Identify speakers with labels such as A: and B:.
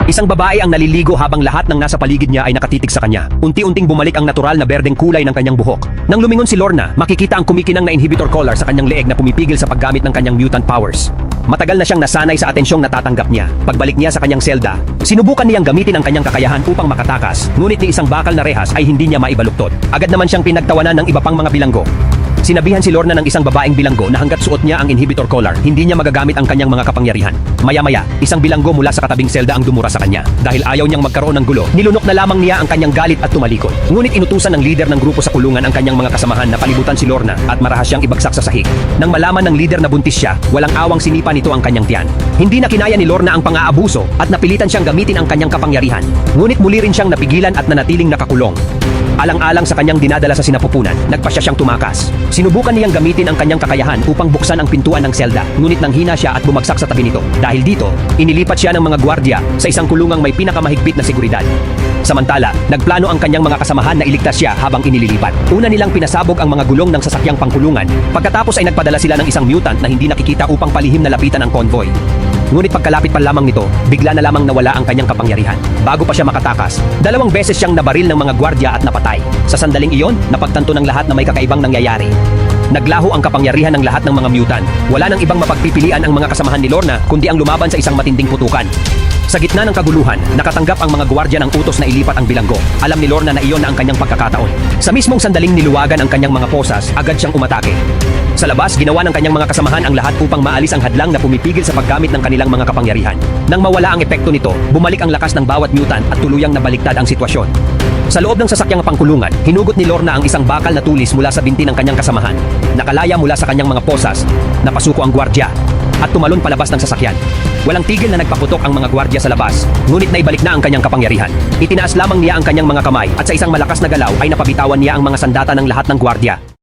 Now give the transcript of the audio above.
A: Isang babae ang naliligo habang lahat ng nasa paligid niya ay nakatitig sa kanya. Unti-unting bumalik ang natural na berdeng kulay ng kanyang buhok. Nang lumingon si Lorna, makikita ang kumikinang na inhibitor collar sa kanyang leeg na pumipigil sa paggamit ng kanyang mutant powers. Matagal na siyang nasanay sa atensyong natatanggap niya. Pagbalik niya sa kanyang selda, sinubukan niyang gamitin ang kanyang kakayahan upang makatakas, ngunit ni isang bakal na rehas ay hindi niya maibaluktot. Agad naman siyang pinagtawanan ng iba pang mga bilanggo. Sinabihan si Lorna ng isang babaeng bilanggo na hanggat suot niya ang inhibitor collar, hindi niya magagamit ang kanyang mga kapangyarihan. Maya-maya, isang bilanggo mula sa katabing selda ang dumura sa kanya. Dahil ayaw niyang magkaroon ng gulo, nilunok na lamang niya ang kanyang galit at tumalikod. Ngunit inutusan ng leader ng grupo sa kulungan ang kanyang mga kasamahan na palibutan si Lorna at marahas siyang ibagsak sa sahig. Nang malaman ng leader na buntis siya, walang awang sinipa nito ang kanyang tiyan. Hindi na kinaya ni Lorna ang pang-aabuso at napilitan siyang gamitin ang kanyang kapangyarihan. Ngunit muli rin siyang napigilan at nanatiling nakakulong. Alang-alang sa kanyang dinadala sa sinapupunan, nagpasya siyang tumakas. Sinubukan niyang gamitin ang kanyang kakayahan upang buksan ang pintuan ng selda, ngunit nanghina siya at bumagsak sa tabi nito. Dahil dito, inilipat siya ng mga gwardiya sa isang kulungang may pinakamahigpit na seguridad. Samantala, nagplano ang kanyang mga kasamahan na iligtas siya habang inililipat. Una nilang pinasabog ang mga gulong ng sasakyang pangkulungan, pagkatapos ay nagpadala sila ng isang mutant na hindi nakikita upang palihim na lapitan ang convoy. Ngunit pagkalapit pa lamang nito, bigla na lamang nawala ang kanyang kapangyarihan. Bago pa siya makatakas, 2 beses siyang nabaril ng mga gwardiya at napatay. Sa sandaling iyon, napagtanto ng lahat na may kakaibang nangyayari. Naglaho ang kapangyarihan ng lahat ng mga mutant. Wala nang ibang mapagpipilian ang mga kasamahan ni Lorna kundi ang lumaban sa isang matinding putukan. Sa gitna ng kaguluhan, nakatanggap ang mga gwardiya ng utos na ilipat ang bilanggo. Alam ni Lorna na iyon na ang kanyang pagkakataon. Sa mismong sandaling niluwagan ang kanyang mga posas, agad siyang umatake. Sa labas, ginawa ng kanyang mga kasamahan ang lahat upang maalis ang hadlang na pumipigil sa paggamit ng kanilang mga kapangyarihan. Nang mawala ang epekto nito, bumalik ang lakas ng bawat mutant at tuluyang nabaliktad ang sitwasyon. Sa loob ng sasakyang pangkulungan, hinugot ni Lorna ang isang bakal na tulis mula sa binti ng kanyang kasamahan. Nakalaya mula sa kanyang mga posas, napasuko ang gwardiya, at tumalon palabas ng sasakyan. Walang tigil na nagpaputok ang mga gwardiya sa labas, ngunit naibalik na ang kanyang kapangyarihan. Itinaas lamang niya ang kanyang mga kamay at sa isang malakas na galaw ay napabitawan niya ang mga sandata ng lahat ng gwardiya.